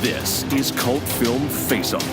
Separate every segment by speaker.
Speaker 1: This is Cult Film Face Off.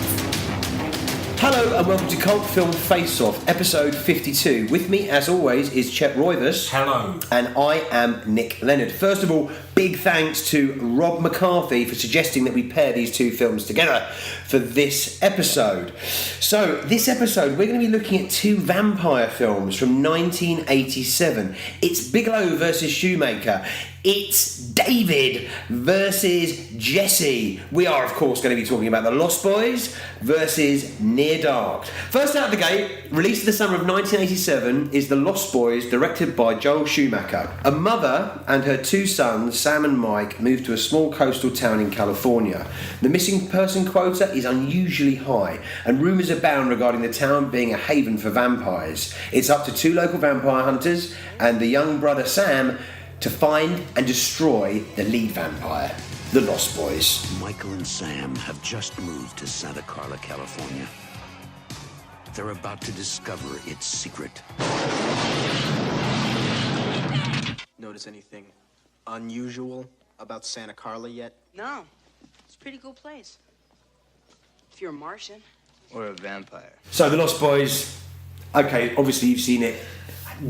Speaker 2: Hello and welcome to Cult Film Face Off, episode 52. With me, as always, is Chet Roivas.
Speaker 3: Hello.
Speaker 2: And I am Nick Leonard. First of all, big thanks to Rob McCarthy for suggesting that we pair these two films together for this episode. So, this episode, we're going to be looking at two vampire films from 1987. It's Bigelow versus Schumacher. It's David versus Jesse. We are, of course, going to be talking about The Lost Boys versus Near Dark. First out of the gate, released in the summer of 1987, is The Lost Boys, directed by Joel Schumacher. A mother and her two sons, Sam and Mike, moved to a small coastal town in California. The missing person quota is unusually high, and rumours abound regarding the town being a haven for vampires. It's up to two local vampire hunters and the young brother Sam to find and destroy the lead vampire, the Lost Boys.
Speaker 4: Michael and Sam have just moved to Santa Carla, California. They're about to discover its secret.
Speaker 5: Notice anything unusual about Santa Carla yet?
Speaker 6: No. It's a pretty cool place. If you're a Martian.
Speaker 5: Or a vampire.
Speaker 2: So, The Lost Boys, okay, obviously you've seen it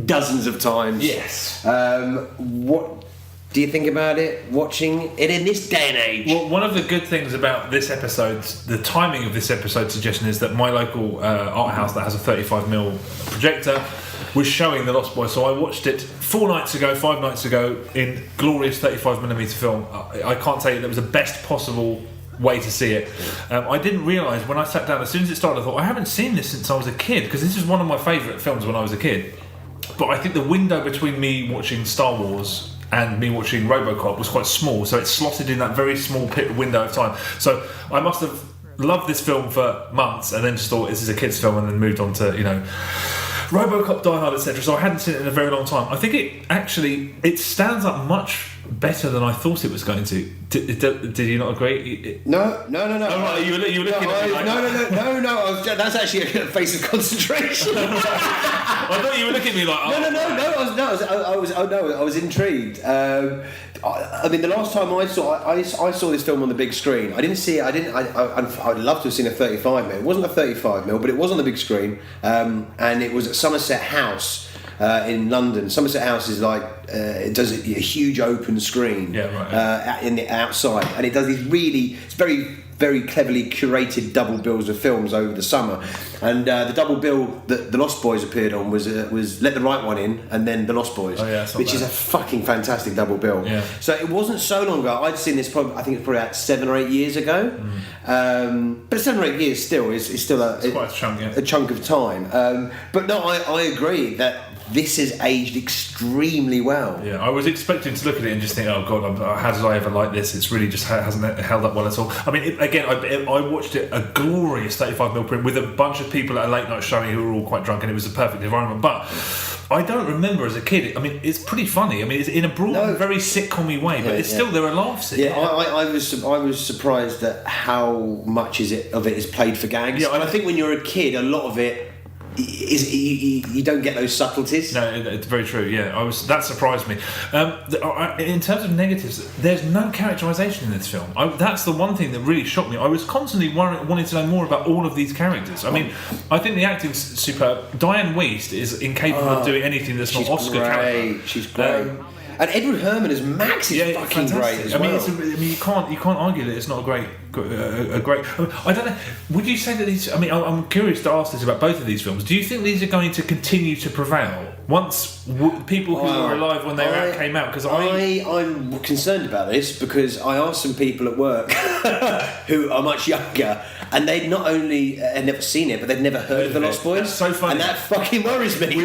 Speaker 2: dozens of times.
Speaker 3: Yes.
Speaker 2: What do you think about it, watching it in this day and age?
Speaker 3: Well, one of the good things about this episode, the timing of this episode suggestion, is that my local art house that has a 35mm projector was showing The Lost Boys, so I watched it 5 nights ago in glorious 35mm film. I can't tell you that was the best possible way to see it. I didn't realise when I sat down, as soon as it started, I thought, I haven't seen this since I was a kid, because this is one of my favourite films when I was a kid. But I think the window between me watching Star Wars and me watching RoboCop was quite small, so it slotted in that very small window of time. So I must have loved this film for months and then just thought this is a kid's film, and then moved on to, RoboCop, Die Hard, etc. So I hadn't seen it in a very long time. I think it stands up much better than I thought it was going to. Did you not agree?
Speaker 2: No.
Speaker 3: Oh, right, you were looking at me like...
Speaker 2: No. That's actually a face of concentration.
Speaker 3: I thought you were looking at me like...
Speaker 2: I was intrigued. I mean, the last time I saw this film on the big screen. I didn't see it. I'd love to have seen a 35mm. It wasn't a 35mm, but it was on the big screen, and it was at Somerset House. In London. Somerset House is like it does a huge open screen in the outside, and it does these it's very, very cleverly curated double bills of films over the summer. And the double bill that The Lost Boys appeared on was Let the Right One In and then The Lost Boys, which is a fucking fantastic double bill.
Speaker 3: Yeah.
Speaker 2: So it wasn't so long ago. I'd seen this I think it's probably about 7 or 8 years ago. But 7 or 8 years still is still
Speaker 3: quite
Speaker 2: a chunk of time. But no, I agree that this has aged extremely well.
Speaker 3: Yeah, I was expecting to look at it and just think, oh god, how did I ever like this? It's really just hasn't held up well at all. I mean, I watched it a glorious 35mm print with a bunch of people at a late night showing who were all quite drunk, and it was a perfect environment. But I don't remember as a kid. I mean, it's pretty funny. I mean, it's in a broad, very sitcom-y way, but still there are laughs in it.
Speaker 2: I was surprised at how much of it is played for gags. Yeah, and I think when you're a kid, a lot of it you don't get those subtleties.
Speaker 3: No, it's very true. Yeah, that surprised me. In terms of negatives, there's no characterisation in this film. That's the one thing that really shocked me. I was constantly wanting to know more about all of these characters. I mean, I think the acting's superb. Diane Wiest is incapable of doing anything that's not Oscar caliber.
Speaker 2: She's great. And Edward Herrmann as Max is fucking great as well.
Speaker 3: You can't argue that it's not a great. I don't know. Would you say that these? I mean, I'm curious to ask this about both of these films. Do you think these are going to continue to prevail once people who were alive when they came out? Because
Speaker 2: I'm concerned about this because I asked some people at work who are much younger, and they'd not only had never seen it, but they'd never heard of The Lost Boys.
Speaker 3: That's so funny.
Speaker 2: And that fucking worries me.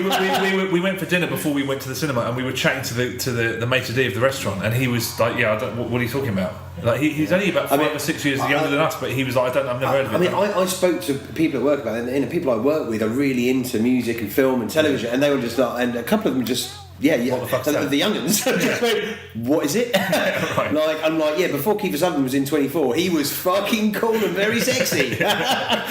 Speaker 3: We went for dinner before we went to the cinema, and we were chatting to the maitre d' of the restaurant, and he was like, what are you talking about? Like he's only about 5 or 6 years younger than us, but he was like, I've never heard of it.
Speaker 2: I spoke to people at work about it, and the people I work with are really into music and film and television, and they were just like, and a couple of them just what the fuck's that? The young'uns just went, what is it? Right. Like, I'm like, before Kiefer Sutherland was in 24, he was fucking cool and very sexy. I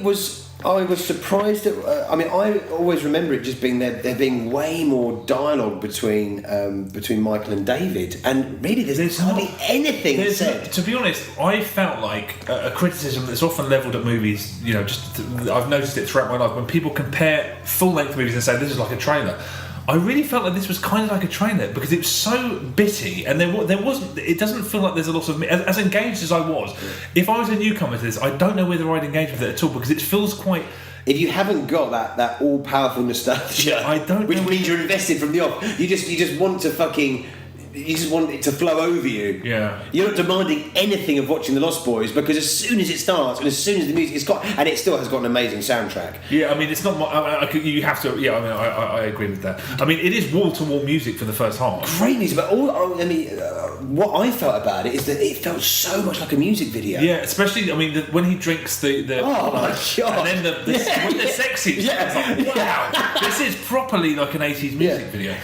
Speaker 2: was surprised at. I always remember it just being there being way more dialogue between Michael and David, and really there's hardly anything said.
Speaker 3: To be honest, I felt like a criticism that's often levelled at movies. I've noticed it throughout my life when people compare full-length movies and say this is like a trailer. I really felt like this was kind of like a trailer because it was so bitty, and there wasn't. It doesn't feel like there's a lot of me. As engaged as I was, if I was a newcomer to this, I don't know whether I'd engage with it at all because it feels quite.
Speaker 2: If you haven't got that all-powerful nostalgia,
Speaker 3: I don't.
Speaker 2: Which means you're invested from the off. You just want to fucking. You just want it to flow over you.
Speaker 3: Yeah.
Speaker 2: You're not demanding anything of watching The Lost Boys because as soon as it starts and as soon as the music, and it still has got an amazing soundtrack.
Speaker 3: Yeah, I mean, it's not. You have to. Yeah, I mean, I agree with that. I mean, it is wall-to-wall music for the first half.
Speaker 2: Great music, but what I felt about it is that it felt so much like a music video.
Speaker 3: Yeah, especially when he drinks the
Speaker 2: oh my god,
Speaker 3: and then when they're sexy, it's like, wow, this is properly like an 80s music video.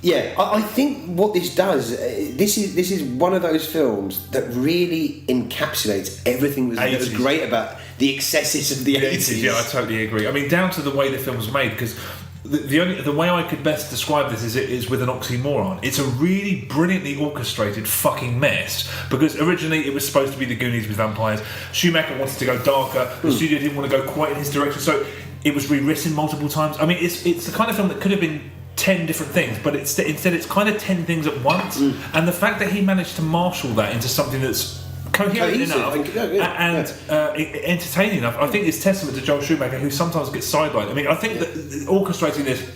Speaker 2: I think what this does, this is one of those films that really encapsulates everything that was great about the excesses of the 80s.
Speaker 3: Yeah, I totally agree. I mean, down to the way the film was made, because the way I could best describe this is with an oxymoron. It's a really brilliantly orchestrated fucking mess, because originally it was supposed to be the Goonies with vampires. Schumacher wanted to go darker. The studio didn't want to go quite in his direction, so it was rewritten multiple times. I mean, it's the kind of film that could have been 10 different things, but instead it's kind of 10 things at once, and the fact that he managed to marshal that into something that's coherent enough and entertaining enough, I think it's testament to Joel Schumacher, who sometimes gets sidelined. I mean, I think that orchestrating this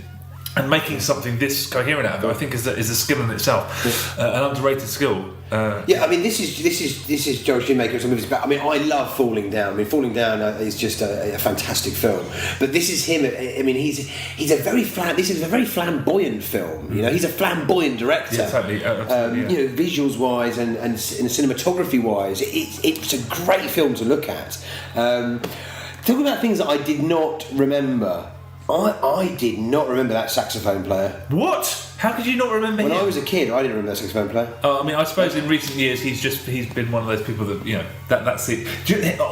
Speaker 3: and making something this coherent out of it, I think is a skill in itself, an underrated skill.
Speaker 2: I mean, this is Joel Schumacher's movies. But I mean, I love Falling Down. I mean, Falling Down is just a fantastic film. But this is him. I mean, he's a very This is a very flamboyant film. You know, he's a flamboyant director.
Speaker 3: Yeah, totally.
Speaker 2: You know, visuals wise and cinematography wise, it's a great film to look at. Talking about things that I did not remember. I did not remember that saxophone player.
Speaker 3: What? How could you not remember him?
Speaker 2: When I was a kid, I didn't remember that saxophone player.
Speaker 3: I mean, I suppose in recent years he's been one of those people that that's it.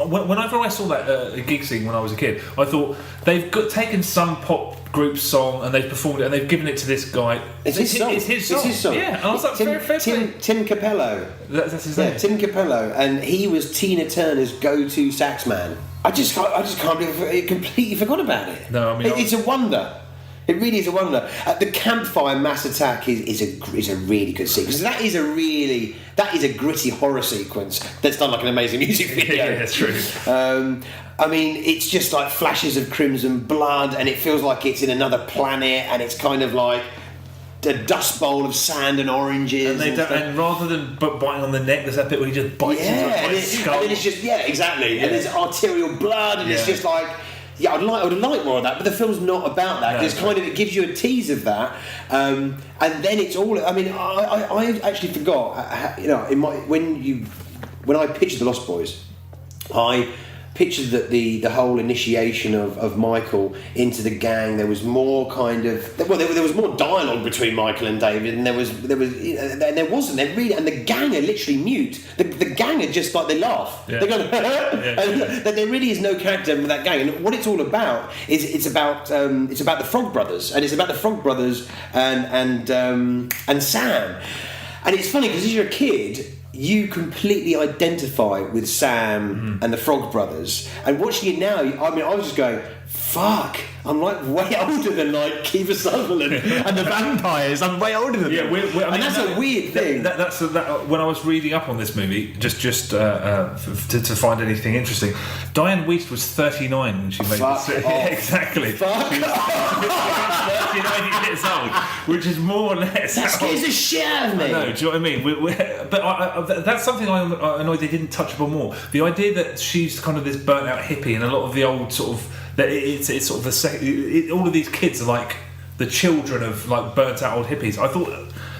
Speaker 3: Whenever I saw that gig scene when I was a kid, I thought they've taken some pop group song and they've performed it and they've given it to this guy.
Speaker 2: It's his song.
Speaker 3: It's his song. Yeah, and I was like,
Speaker 2: Tim Capello.
Speaker 3: That's his name.
Speaker 2: Yeah, Tim Capello, and he was Tina Turner's go-to sax man. I just can't believe I completely forgot about it.
Speaker 3: No, I mean,
Speaker 2: it's a wonder. It really is a wonder. The campfire mass attack is a really good sequence. That is a gritty horror sequence that's done like an amazing music video.
Speaker 3: Yeah, that's true.
Speaker 2: I mean, it's just like flashes of crimson blood, and it feels like it's in another planet, and it's kind of like a dust bowl of sand and oranges.
Speaker 3: And rather than biting on the neck, there's that bit where he just bites his skull.
Speaker 2: And then it's just exactly. Yeah. And there's arterial blood, and it's just like. Yeah, I would have liked more of that, but the film's not about that. It's kind of, it gives you a tease of that, and then it's all. I mean, I actually forgot. When I pictured The Lost Boys, I pictured that the whole initiation of Michael into the gang. There was more kind of there was more dialogue between Michael and David, and there wasn't. They really, and the gang are literally mute. The gang are just like they laugh. Yeah. They're going, and there really is no character with that gang. And what it's all about is it's about the Frog Brothers, and it's about the Frog Brothers and Sam. And it's funny because as you're a kid, you completely identify with Sam and the Frog Brothers, and watching it now, I mean, I was just going, fuck, I'm like way older than like Kiefer Sutherland and the vampires. I'm way older than them. And that's a weird thing.
Speaker 3: That's when I was reading up on this movie, just to find anything interesting, Diane Wiest was 39 when she made this. Exactly.
Speaker 2: Fuck.
Speaker 3: She was 39 years old, which is more or less.
Speaker 2: That scares the shit out of me.
Speaker 3: I know. Do you know what I mean? But that's something I'm annoyed they didn't touch upon more. The idea that she's kind of this burnt out hippie, and a lot of the old sort of. That it's sort of all of these kids are like the children of like burnt out old hippies. I thought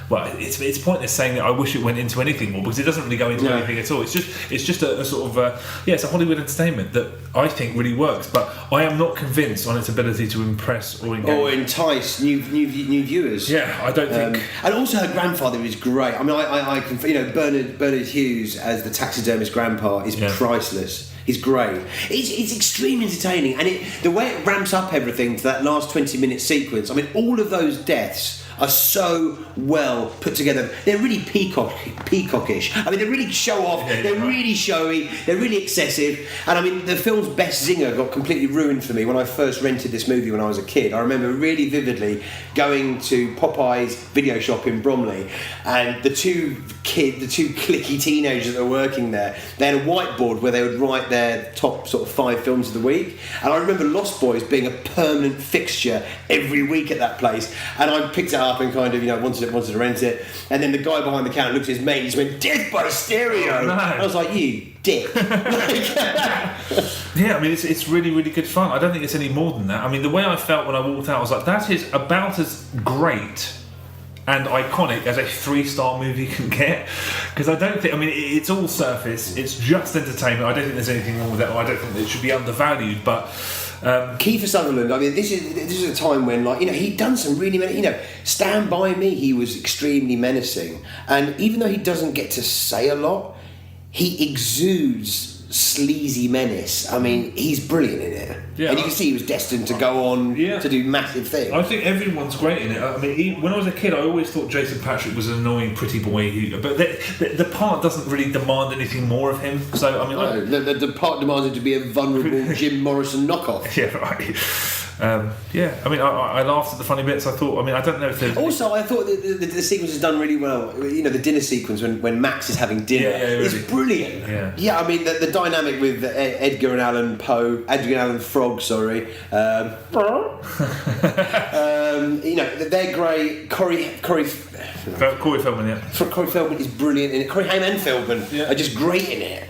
Speaker 3: well, it's pointless saying that I wish it went into anything more, because it doesn't really go into anything at all. It's just a sort of it's a Hollywood entertainment that I think really works, but I am not convinced on its ability to impress or engage
Speaker 2: or entice new viewers.
Speaker 3: Yeah, I don't think.
Speaker 2: And also, her grandfather is great. I mean, I can, Bernard Hughes as the taxidermist grandpa is priceless. He's great. It's extremely entertaining, and the way it ramps up everything to that last 20-minute sequence. I mean, all of those deaths are so well put together. They're really peacockish. I mean, they really show off. They're really showy. They're really excessive. And I mean, the film's best zinger got completely ruined for me when I first rented this movie when I was a kid. I remember really vividly going to Popeye's video shop in Bromley, and the two cliquey teenagers that were working there, they had a whiteboard where they would write their top sort of 5 films of the week. And I remember Lost Boys being a permanent fixture every week at that place. And I picked it up and kind of, wanted to rent it. And then the guy behind the counter looked at his mate and he just went, "Death by stereo."
Speaker 3: Oh, no.
Speaker 2: I was like, "You dick."
Speaker 3: Yeah, I mean, it's really, really good fun. I don't think it's any more than that. I mean, the way I felt when I walked out, I was like, that is about as great and iconic as a 3-star movie can get. Because I don't think, I mean, it's all surface, it's just entertainment. I don't think there's anything wrong with that, or I don't think it should be undervalued, but
Speaker 2: Kiefer Sutherland, I mean, this is a time when, he'd done some really, Stand By Me, he was extremely menacing, and even though he doesn't get to say a lot, he exudes sleazy menace. I mean, he's brilliant in it. Yeah, and you can see he was destined to go on to do massive things.
Speaker 3: I think everyone's great in it. I mean, when I was a kid, I always thought Jason Patric was an annoying pretty boy, but the part doesn't really demand anything more of him. So, I mean,
Speaker 2: the part demands him to be a vulnerable Jim Morrison knockoff.
Speaker 3: Yeah, right. I mean, I laughed at the funny bits. I don't know if there's...
Speaker 2: Also, I thought the sequence is done really well. The dinner sequence when Max is having dinner is brilliant. Yeah, I mean, the dynamic with Edgar Allan Frog, they're great. Corey
Speaker 3: Feldman, yeah.
Speaker 2: Corey Feldman is brilliant in it. Corey Haim and Feldman are just great in it.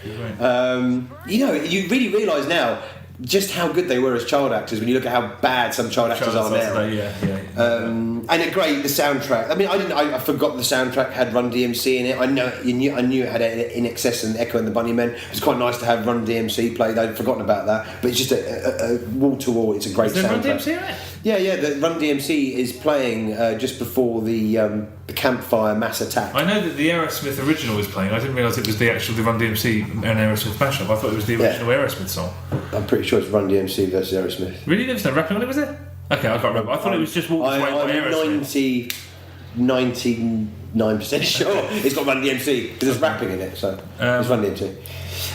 Speaker 2: You really realise now just how good they were as child actors when you look at how bad some child actors are now. And the soundtrack. I mean, I forgot the soundtrack had Run DMC in it. I knew it had In Excess and Echo and the Bunnymen. It was quite nice to have Run DMC played. I'd forgotten about that, but it's just a wall to wall. It's a great soundtrack.
Speaker 3: Run DMC in it?
Speaker 2: Yeah. The Run DMC is playing just before the campfire mass attack.
Speaker 3: I know that the Aerosmith original was playing. I didn't realise it was the Run DMC and Aerosmith mashup. I thought it was the original Aerosmith song.
Speaker 2: I'm pretty sure it's Run DMC versus Aerosmith.
Speaker 3: Really? There was no rapping on it, was there? Okay, I can't remember. I thought it was just Walk This Way by Aerosmith.
Speaker 2: 99% sure it's got Run DMC because there's rapping in it, so it's Run DMC.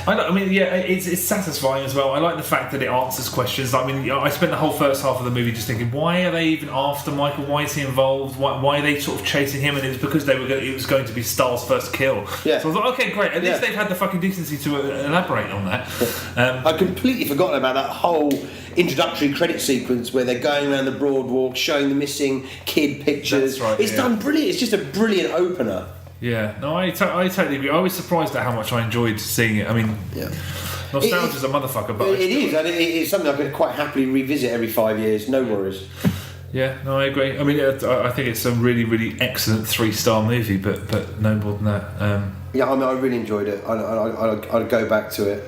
Speaker 3: It's satisfying as well. I like the fact that it answers questions. I mean, I spent the whole first half of the movie just thinking, why are they even after Michael? Why is he involved? Why are they sort of chasing him? And it was because it was going to be Star's first kill. Yeah. So I thought, okay, great. At least they've had the fucking decency to elaborate on that.
Speaker 2: I'd completely forgotten about that whole introductory credit sequence where they're going around the boardwalk showing the missing kid pictures.
Speaker 3: That's right,
Speaker 2: it's done brilliant. It's just a brilliant opener.
Speaker 3: Yeah, no, I totally agree. I was surprised at how much I enjoyed seeing it. I mean, nostalgia's a motherfucker, but
Speaker 2: it is, and it's something I could quite happily revisit every 5 years. No worries.
Speaker 3: Yeah, no, I agree. I mean, I think it's a really, really excellent 3-star movie, but no more than that.
Speaker 2: I really enjoyed it. I'd go back to it.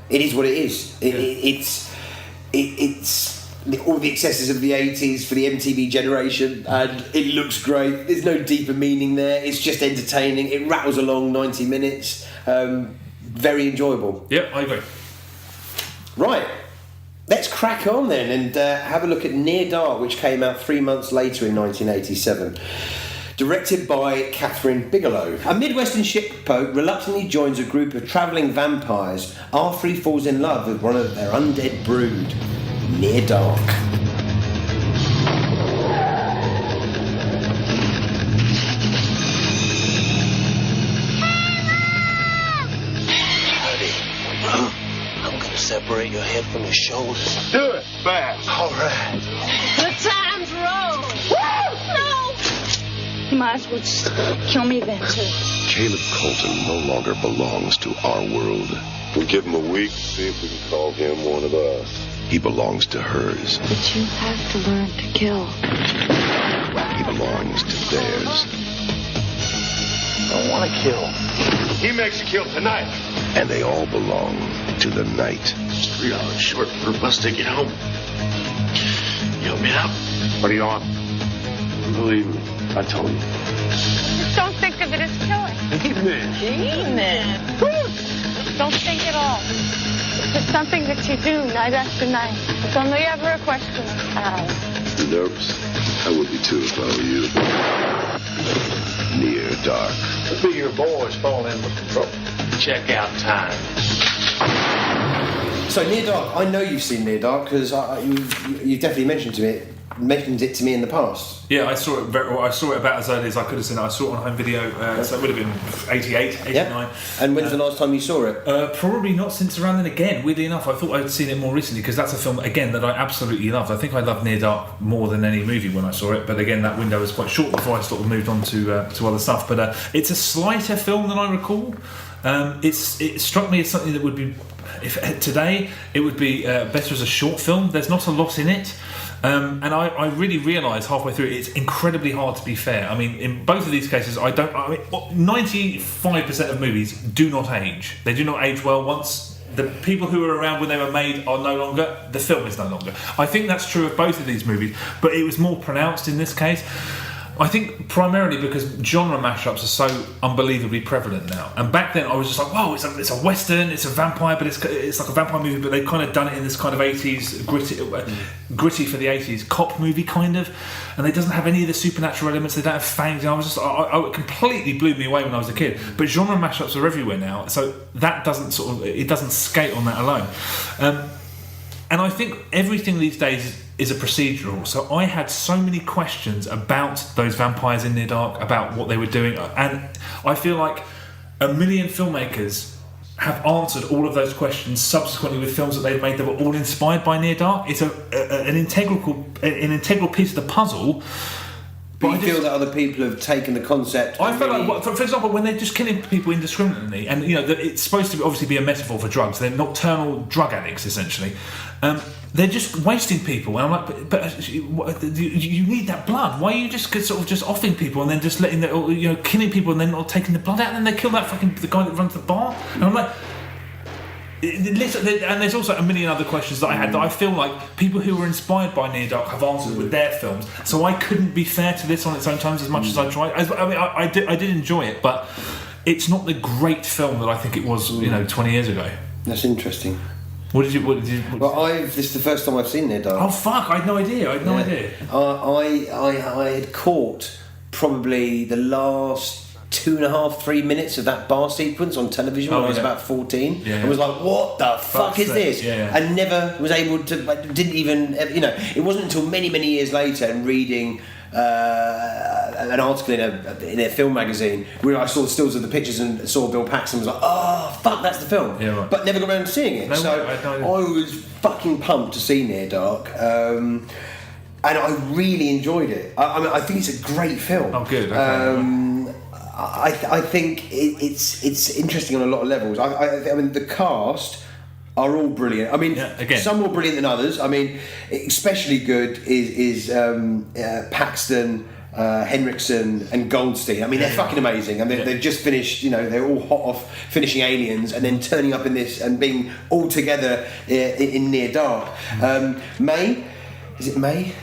Speaker 2: It is what it is. It's all the excesses of the 80s for the MTV generation, and it looks great. There's no deeper meaning there. It's just entertaining. It rattles along 90 minutes. Very enjoyable.
Speaker 3: Yep, I agree.
Speaker 2: Right, let's crack on then and have a look at Near Dark, which came out 3 months later in 1987. Directed by Kathryn Bigelow. A Midwestern shipboat reluctantly joins a group of travelling vampires after he falls in love with one of their undead brood. Near Dark.
Speaker 7: I'm gonna separate your head from your shoulders.
Speaker 5: Do it fast.
Speaker 7: All right.
Speaker 6: The time's roll. Woo! No! You might as well just kill me then, too.
Speaker 8: Caleb Colton no longer belongs to our world.
Speaker 9: We'll give him a week, see if we can call him one of us.
Speaker 8: He belongs to hers.
Speaker 6: But you have to learn to kill.
Speaker 8: He belongs to theirs.
Speaker 7: I don't want to kill.
Speaker 9: He makes you kill tonight.
Speaker 8: And they all belong to the night.
Speaker 7: It's 3 hours short for a bus ticket home. You help me out?
Speaker 9: What are you on?
Speaker 7: Believe me, I told you.
Speaker 6: Just don't think of it as killing.
Speaker 7: Evening.
Speaker 6: Don't think at all. It's something that you do night after night. It's only ever a question of how.
Speaker 8: You nervous? I would be too if I were you. Near dark.
Speaker 7: Could be your boys falling in with the trouble. Check out time.
Speaker 2: So Near Dark, I know you've seen Near Dark because you definitely mentioned it to me in the past.
Speaker 3: Yeah, I saw it. I saw it about as early as I could have seen it. I saw it on home video, so it would have been 88, 89.
Speaker 2: Yeah. And when's the last time you saw it?
Speaker 3: Probably not since around then again. Weirdly enough, I thought I'd seen it more recently because that's a film again that I absolutely loved. I think I loved Near Dark more than any movie when I saw it. But again, that window was quite short before I sort of moved on to other stuff. But it's a slighter film than I recall. It struck me as something that would be, if today, it would be better as a short film. There's not a lot in it. And I really realised halfway through it's incredibly hard to be fair. I mean, in both of these cases, 95% of movies do not age. They do not age well. Once the people who were around when they were made are no longer, the film is no longer. I think that's true of both of these movies, but it was more pronounced in this case. I think primarily because genre mashups are so unbelievably prevalent now. And back then I was just like, whoa, it's a western, it's a vampire, but it's like a vampire movie, but they've kind of done it in this kind of 80s, gritty for the 80s, cop movie kind of. And it doesn't have any of the supernatural elements, they don't have fangs. And it completely blew me away when I was a kid. But genre mashups are everywhere now, so that doesn't it doesn't skate on that alone. And I think everything these days is a procedural. So I had so many questions about those vampires in Near Dark, about what they were doing, and I feel like a million filmmakers have answered all of those questions subsequently with films that they've made that were all inspired by Near Dark. It's an integral piece of the puzzle.
Speaker 2: But you feel that other people have taken the concept.
Speaker 3: I feel like, for example, when they're just killing people indiscriminately, and it's supposed to obviously be a metaphor for drugs. They're nocturnal drug addicts, essentially. They're just wasting people, and I'm like, but you need that blood. Why are you just sort of just offing people and then just letting killing people and then not taking the blood out, and then they kill the guy that runs the bar? And I'm like. And there's also a million other questions that I had that I feel like people who were inspired by Near Dark have answered with their films. So I couldn't be fair to this on its own terms as much as I tried. I did enjoy it, but it's not the great film that I think it was 20 years ago.
Speaker 2: That's interesting.
Speaker 3: What did you?
Speaker 2: This is the first time I've seen Near Dark.
Speaker 3: Oh fuck! I had no idea. I
Speaker 2: had caught probably the last 2.5-3 minutes of that bar sequence on television when I was about 14. I was like, what the fuck is this? And never was able to, didn't even, it wasn't until many years later and reading an article in a film magazine where I saw stills of the pictures and saw Bill Paxton, was like, oh fuck, that's the film. But never got around to seeing it. I was fucking pumped to see Near Dark. And I really enjoyed it. I think it's a great film.
Speaker 3: Oh good.
Speaker 2: I think it's interesting on a lot of levels. I mean, the cast are all brilliant. I mean, some more brilliant than others. I mean, especially good is Paxton, Henriksen, and Goldstein. I mean, they're fucking amazing. I mean, they've just finished. They're all hot off finishing Aliens and then turning up in this and being all together in Near Dark. May, is it May?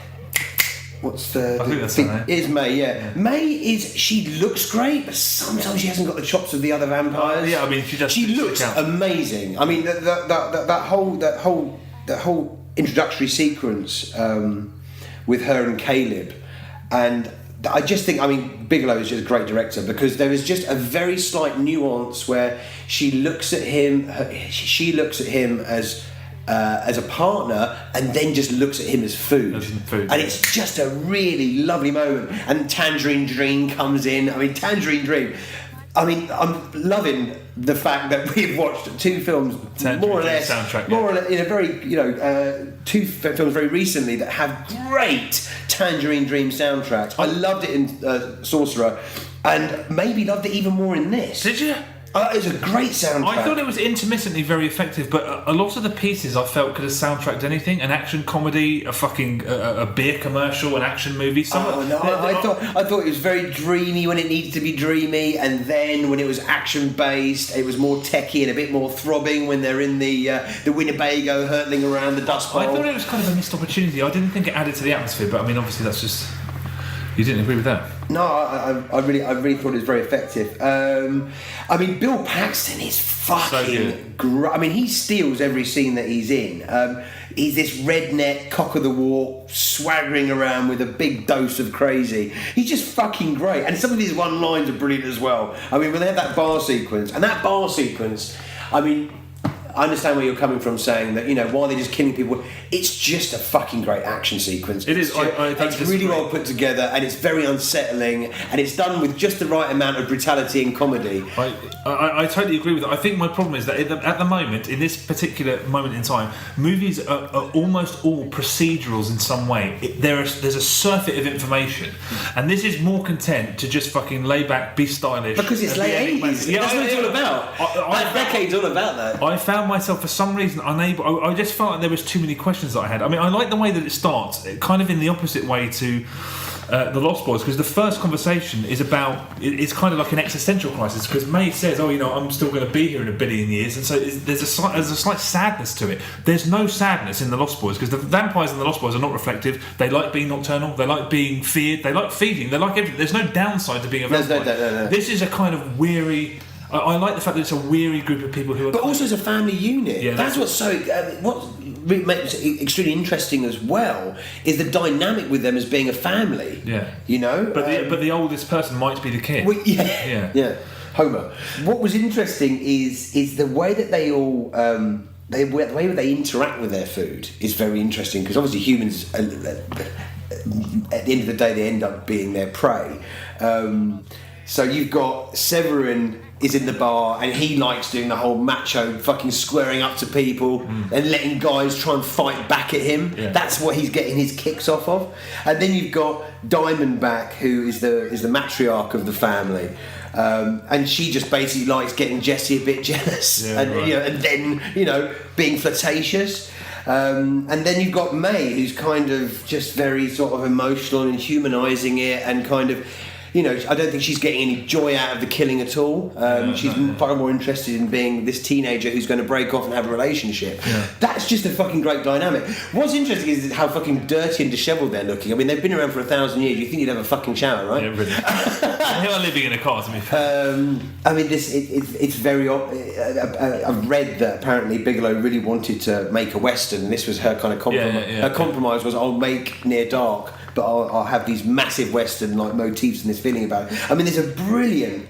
Speaker 2: What's the?
Speaker 3: I think that's her name.
Speaker 2: It is May, yeah. May she looks great, but sometimes she hasn't got the chops of the other vampires.
Speaker 3: I mean, she does.
Speaker 2: She looks amazing. I mean, that whole introductory sequence with her and Caleb, and I just think, Bigelow is just a great director because there is just a very slight nuance where she looks at him. She looks at him as a partner, and then just looks at him as food. And it's just a really lovely moment. And Tangerine Dream comes in. Tangerine Dream. I'm loving the fact that we've watched two films, more or less, in a very, two films very recently that have great Tangerine Dream soundtracks. I loved it in Sorcerer, and maybe loved it even more in this.
Speaker 3: Did you?
Speaker 2: It's a great soundtrack.
Speaker 3: I thought it was intermittently very effective, but a lot of the pieces I felt could have soundtracked anything: an action comedy, a fucking a beer commercial, an action movie.
Speaker 2: I thought it was very dreamy when it needed to be dreamy, and then when it was action based, it was more techie and a bit more throbbing when they're in the Winnebago hurtling around the Dust Bowl.
Speaker 3: I thought it was kind of a missed opportunity. I didn't think it added to the atmosphere, but I mean, obviously that's just. You didn't agree with that?
Speaker 2: No, I really thought it was very effective. I mean, Bill Paxton is fucking great. I mean, he steals every scene that he's in. He's this redneck, cock of the walk, swaggering around with a big dose of crazy. He's just fucking great. And some of his one-lines are brilliant as well. I mean, when they have that bar sequence, I mean, I understand where you're coming from saying that, why they're just killing people. It's just a fucking great action sequence.
Speaker 3: It is.
Speaker 2: It's really well put together, and it's very unsettling, and it's done with just the right amount of brutality and comedy.
Speaker 3: I totally agree with that. I think my problem is that at the moment, in this particular moment in time, movies are almost all procedurals in some way. There's a surfeit of information, and this is more content to just fucking lay back, be stylish.
Speaker 2: Because it's late 80s. That's what it's all about. That decade's all about that.
Speaker 3: I found myself for some reason unable. I just felt like there was too many questions that I had. I mean, I like the way that it starts, kind of in the opposite way to The Lost Boys, because the first conversation is about. It's kind of like an existential crisis, because May says, I'm still going to be here in a billion years, and so there's a slight sadness to it. There's no sadness in The Lost Boys, because the vampires in The Lost Boys are not reflective. They like being nocturnal. They like being feared. They like feeding. They like everything. There's no downside to being a vampire.
Speaker 2: No.
Speaker 3: This is a kind of weary. I like the fact that it's a weary group of people who are.
Speaker 2: But also as a family unit. Yeah, that's what's so. What makes it extremely interesting as well is the dynamic with them as being a family.
Speaker 3: Yeah.
Speaker 2: But
Speaker 3: the oldest person might be the kid.
Speaker 2: Well, yeah. Homer. What was interesting is the way that they all. The way that they interact with their food is very interesting, because obviously humans, at the end of the day, they end up being their prey. So you've got Severin is in the bar, and he likes doing the whole macho fucking squaring up to people and letting guys try and fight back at him. Yeah. That's what he's getting his kicks off of. And then you've got Diamondback, who is the matriarch of the family. And she just basically likes getting Jesse a bit jealous, and then being flirtatious. And then you've got May, who's kind of just very sort of emotional and humanising it, and kind of. I don't think she's getting any joy out of the killing at all. She's far more interested in being this teenager who's going to break off and have a relationship. Yeah. That's just a fucking great dynamic. What's interesting is how fucking dirty and dishevelled they're looking. I mean, they've been around for 1,000 years. You think you'd have a fucking shower, right?
Speaker 3: Yeah, really. They are living in a car, to be fair.
Speaker 2: I mean, it's very. I've read that apparently Bigelow really wanted to make a Western, and this was her kind of compromise. Her compromise was, I'll make Near Dark, but I'll have these massive Western like motifs and this feeling about it. I mean, there's a brilliant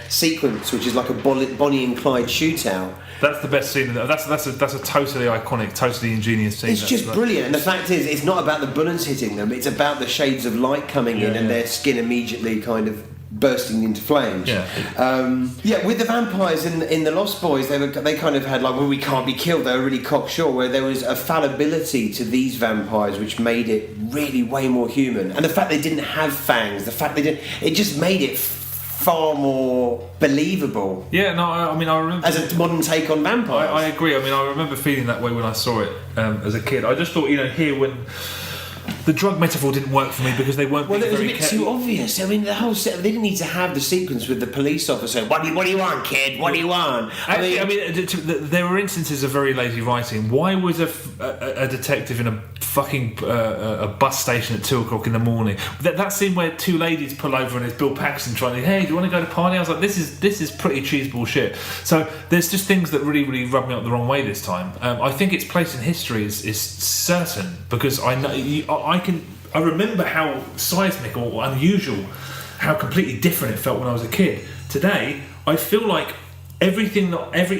Speaker 2: sequence which is like a Bonnie and Clyde shootout.
Speaker 3: That's the best scene. That's a totally iconic, totally ingenious scene.
Speaker 2: It's just brilliant. And the fact is, it's not about the bullets hitting them. It's about the shades of light coming in and their skin immediately kind of bursting into flames. With the vampires in the Lost Boys, they kind of had like, well, we can't be killed. They were really cocksure, where there was a fallibility to these vampires which made it really way more human. And the fact they didn't have fangs, it just made it far more believable.
Speaker 3: Yeah, no, I mean, I remember
Speaker 2: as a modern take on vampires.
Speaker 3: I agree. I mean, I remember feeling that way when I saw it as a kid. I just thought, here when. The drug metaphor didn't work for me because they weren't.
Speaker 2: Well, it was a bit too obvious. I mean, the whole set. They didn't need to have the sequence with the police officer. What do you want, kid? What do you want?
Speaker 3: I mean, there were instances of very lazy writing. Why was a detective in a fucking a bus station at 2:00 in the morning? That scene where two ladies pull over and it's Bill Paxton trying to, hey, do you want to go to party? I was like, this is pretty cheese bullshit. So there's just things that really, really rubbed me up the wrong way this time. I think its place in history is certain, because I know. I remember how seismic or unusual, how completely different it felt when I was a kid. Today, I feel like every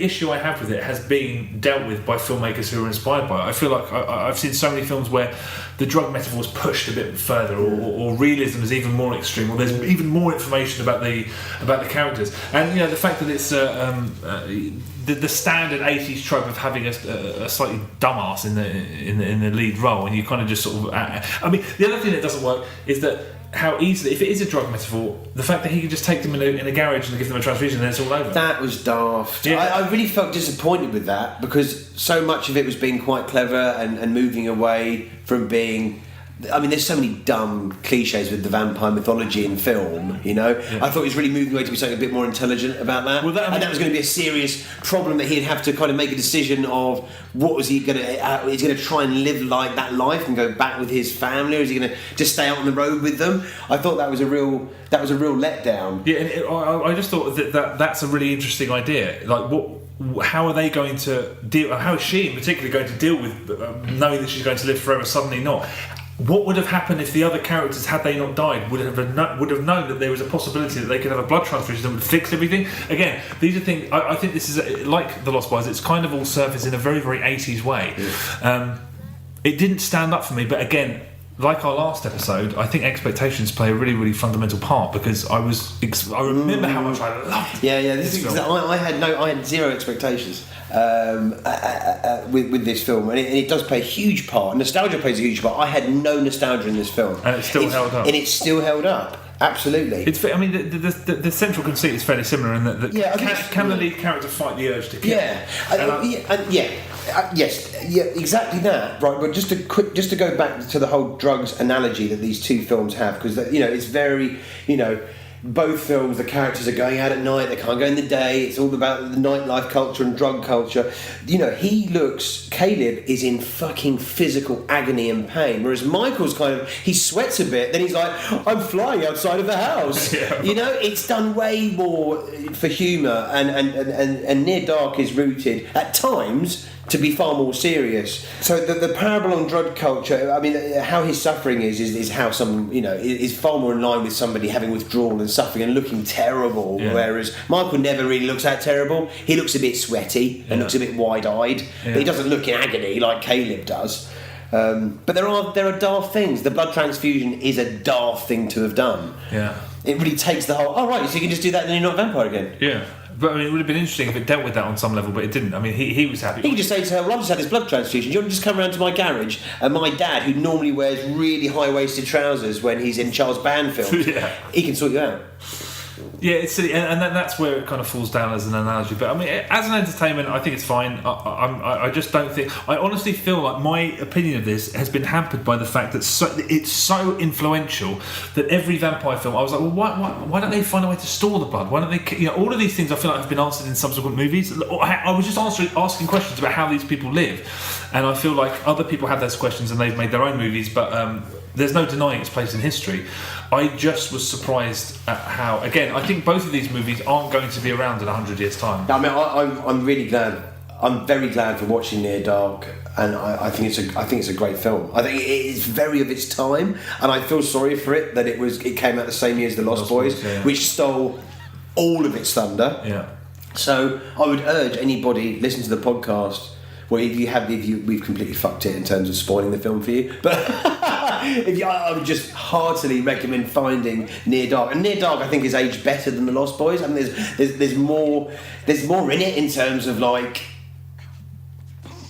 Speaker 3: issue I have with it has been dealt with by filmmakers who are inspired by it. I feel like I've seen so many films where the drug metaphor is pushed a bit further, or realism is even more extreme, or there's even more information about the characters. And the fact that it's the standard 80s trope of having a slightly dumbass in the lead role, and you kind of just sort of. I mean, the other thing that doesn't work is that how easily, if it is a drug metaphor, the fact that he could just take them in a garage and give them a transfusion and then it's all over.
Speaker 2: That was daft.
Speaker 3: Yeah.
Speaker 2: I really felt disappointed with that because so much of it was being quite clever and moving away from being... I mean, there's so many dumb cliches with the vampire mythology in film, you know.
Speaker 3: Yeah.
Speaker 2: I thought he was really moving away to be something a bit more intelligent about that.
Speaker 3: Well,
Speaker 2: and that was going to be a serious problem that he'd have to kind of make a decision of what was he going to... is he going to try and live like that life and go back with his family, or is he going to just stay out on the road with them? I thought that was a real letdown.
Speaker 3: Yeah, and I just thought that's a really interesting idea. Like, how are they going to deal? How is she in particular going to deal with knowing that she's going to live forever? Suddenly not. What would have happened if the other characters, had they not died, would have known that there was a possibility that they could have a blood transfusion that would fix everything? Again, these are things. I think this is like The Lost Boys. It's kind of all surfaced in a very, very 80s way. Yeah. It didn't stand up for me, but again, like our last episode, I think expectations play a really, really fundamental part because I remember how much I loved.
Speaker 2: Yeah. This is I had zero expectations with this film, and it does play a huge part. Nostalgia plays a huge part. I had no nostalgia in this film,
Speaker 3: and it's still held up.
Speaker 2: And it's still held up. Absolutely.
Speaker 3: I mean, the central conceit is fairly similar in that can the lead character fight the urge to kill?
Speaker 2: Yes, exactly that. Right, but just to go back to the whole drugs analogy that these two films have, because it's very, both films, the characters are going out at night, they can't go in the day, it's all about the nightlife culture and drug culture. Caleb is in fucking physical agony and pain, whereas Michael's he sweats a bit, then he's like, I'm flying outside of the house. Yeah. It's done way more for humour, and Near Dark is rooted, at times, to be far more serious. So the parable on drug culture, I mean, how his suffering is how someone, is far more in line with somebody having withdrawal and suffering and looking terrible, whereas Michael never really looks that terrible. He looks a bit sweaty and looks a bit wide-eyed, but he doesn't look in agony like Caleb does. But there are daft things. The blood transfusion is a daft thing to have done.
Speaker 3: Yeah.
Speaker 2: It really takes the whole, right, so you can just do that and then you're not a vampire again.
Speaker 3: Yeah. But I mean, it would have been interesting if it dealt with that on some level, but it didn't. I mean, he was happy.
Speaker 2: He could just say to her, well, I've just had this blood transfusion. Do you want to just come around to my garage? And my dad, who normally wears really high-waisted trousers when he's in Charles Band films, he can sort you out.
Speaker 3: Yeah, it's silly, and that's where it kind of falls down as an analogy. But I mean, as an entertainment, I think it's fine. I just don't think. I honestly feel like my opinion of this has been hampered by the fact that it's so influential that every vampire film, I was like, well, why don't they find a way to store the blood? Why don't they? All of these things I feel like have been answered in subsequent movies. I was just asking questions about how these people live, and I feel like other people have those questions and they've made their own movies, but. There's no denying its place in history. I just was surprised at how... Again, I think both of these movies aren't going to be around in 100 years' time.
Speaker 2: I mean, I'm really glad. I'm very glad for watching Near Dark, and I think it's a great film. I think it is very of its time, and I feel sorry for it that it came out the same year as The Lost Boys, which stole all of its thunder.
Speaker 3: Yeah.
Speaker 2: So I would urge anybody listening to the podcast. Well, we've completely fucked it in terms of spoiling the film for you, but I would just heartily recommend finding Near Dark. And Near Dark, I think, is aged better than The Lost Boys. I mean, there's more in it in terms of like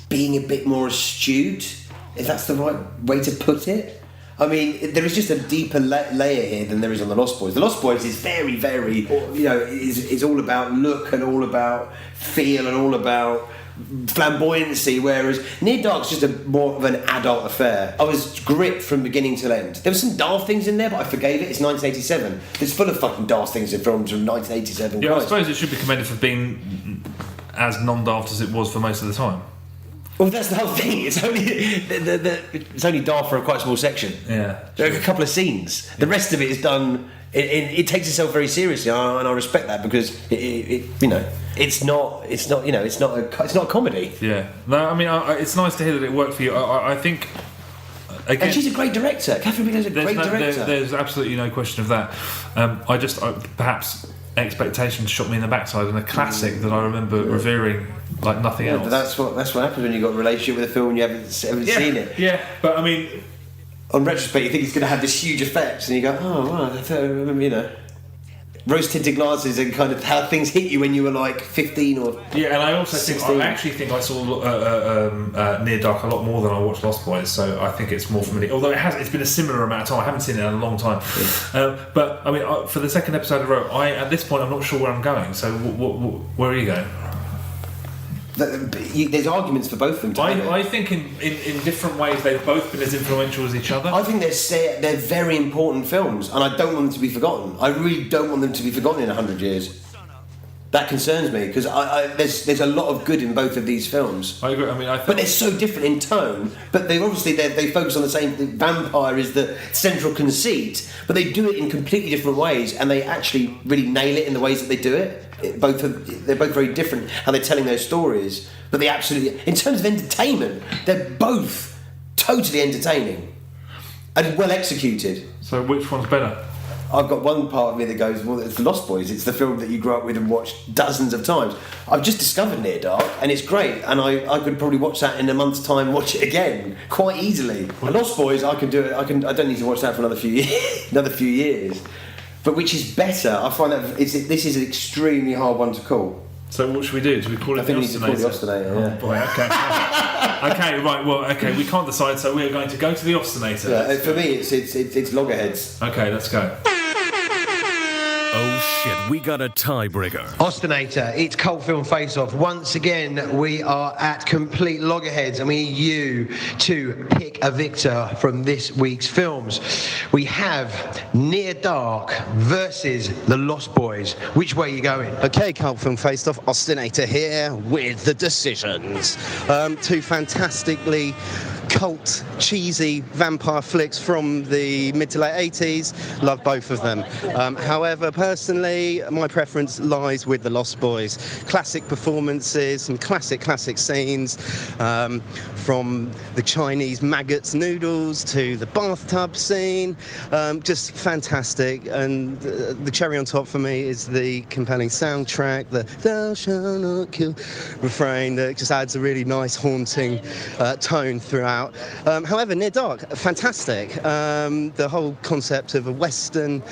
Speaker 2: being a bit more astute, if that's the right way to put it. I mean, there is just a deeper layer here than there is on The Lost Boys. The Lost Boys is very, very, is all about look and all about feel and all about flamboyancy, whereas Near Dark's just more of an adult affair. I was gripped from beginning to end. There were some daft things in there, but I forgave it. It's 1987. It's full of fucking daft things in films from 1987.
Speaker 3: Yeah, I suppose it should be commended for being as non-daft as it was for most of the time.
Speaker 2: Well, that's the whole thing. It's only it's only daft for a quite small section.
Speaker 3: Yeah,
Speaker 2: there are a couple of scenes. The rest of it is done. It takes itself very seriously, and I respect that because it's not a comedy.
Speaker 3: Yeah, no, I mean it's nice to hear that it worked for you. I think. Again,
Speaker 2: and she's a great director. Kathryn Bigelow is a great director.
Speaker 3: There's absolutely no question of that. Perhaps Expectations shot me in the backside, and a classic that I remember revering like nothing else.
Speaker 2: But that's what happens when you've got a relationship with a film and you haven't seen it.
Speaker 3: Yeah, but I mean,
Speaker 2: on retrospect, you think it's going to have this huge effect, and you go, "Oh, well, I remember, rose-tinted glasses and kind of how things hit you when you were like 15 or
Speaker 3: yeah. And I also
Speaker 2: 16.
Speaker 3: I actually think I saw Near Dark a lot more than I watched Lost Boys, so I think it's more familiar. Although it's been a similar amount of time. I haven't seen it in a long time. But I mean, for the second episode in a row, at this point I'm not sure where I'm going. So where are you going?
Speaker 2: There's arguments for both of them.
Speaker 3: I think in different ways they've both been as influential as each other.
Speaker 2: I think they're very important films, and I don't want them to be forgotten. I really don't want them to be forgotten in 100 years. That concerns me because there's a lot of good in both of these films.
Speaker 3: I agree. I mean,
Speaker 2: but they're so different in tone. But they focus on the same thing. Vampire is the central conceit, but they do it in completely different ways, and they actually really nail it in the ways that they do it. They're both very different how they're telling those stories, but they absolutely, in terms of entertainment, they're both totally entertaining and well executed.
Speaker 3: So which one's better?
Speaker 2: I've got one part of me that goes, well, it's The Lost Boys. It's the film that you grew up with and watched dozens of times. I've just discovered Near Dark, and it's great, and I could probably watch that in a month's time, watch it again quite easily. And Lost Boys, I can do it. I don't need to watch that for another few years. But which is better? I find that this is an extremely hard one to call.
Speaker 3: So what should we do? Do we call it the Ostinator? I think we need to call the Ostinator,
Speaker 2: yeah.
Speaker 3: Oh boy, okay. Okay, right, well, okay, we can't decide, so we're going to go to the Ostinator.
Speaker 2: Yeah, for me, it's loggerheads.
Speaker 3: Okay, let's go.
Speaker 1: Oh shit, we got a tiebreaker.
Speaker 2: Ostinator, it's Cult Film Face Off. Once again, we are at complete loggerheads, and we need you to pick a victor from this week's films. We have Near Dark versus The Lost Boys. Which way are you going?
Speaker 10: Okay, Cult Film Face Off, Ostinator here with the decisions. Two fantastically cult, cheesy vampire flicks from the mid to late 80s. Love both of them. However, personally, my preference lies with The Lost Boys. Classic performances, some classic scenes, from the Chinese maggots noodles to the bathtub scene. Just fantastic. And the cherry on top for me is the compelling soundtrack, the "Thou shalt not kill" refrain that just adds a really nice, haunting tone throughout. However, Near Dark, fantastic. The whole concept of a Western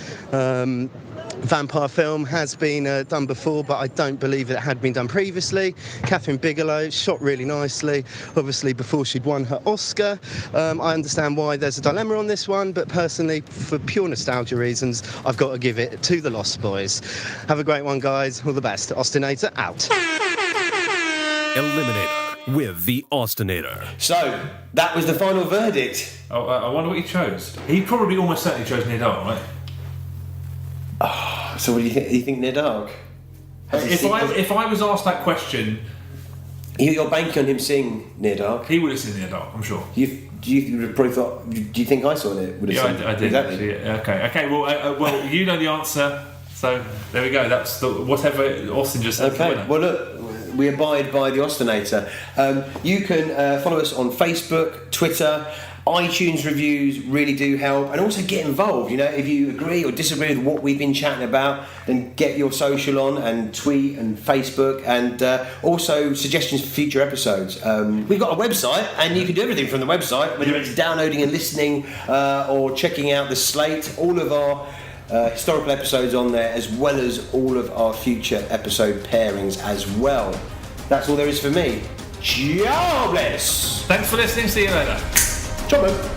Speaker 10: vampire film has been done before, but I don't believe it had been done previously. Kathryn Bigelow shot really nicely, obviously before she'd won her Oscar. I understand why there's a dilemma on this one, but personally, for pure nostalgia reasons, I've got to give it to The Lost Boys. Have a great one, guys. All the best. Ostinator out.
Speaker 1: Eliminator with the Ostinator.
Speaker 2: So, that was the final verdict.
Speaker 3: Oh, I wonder what he chose. He probably almost certainly chose Near Dark, right?
Speaker 2: Oh, so what do you think? You think Near Dark?
Speaker 3: If I was asked that question,
Speaker 2: you're banking on him seeing Near Dark.
Speaker 3: He would have seen Near Dark, I'm sure.
Speaker 2: Do you probably thought? Do you think I saw it?
Speaker 3: Yeah, I did.
Speaker 2: Exactly.
Speaker 3: Yeah, okay. Well, you know the answer. So there we go. That's whatever Austin just said.
Speaker 2: Okay. Well, look, we abide by the Ostinator. You can follow us on Facebook, Twitter. iTunes reviews really do help, and also get involved. You know, if you agree or disagree with what we've been chatting about, then get your social on and tweet and Facebook, and also suggestions for future episodes. We've got a website, and you can do everything from the website, whether it's downloading and listening or checking out the slate. All of our historical episodes on there, as well as all of our future episode pairings as well. That's all there is for me. Ciao, bless.
Speaker 3: Thanks for listening. See you later.
Speaker 2: Ciao, man.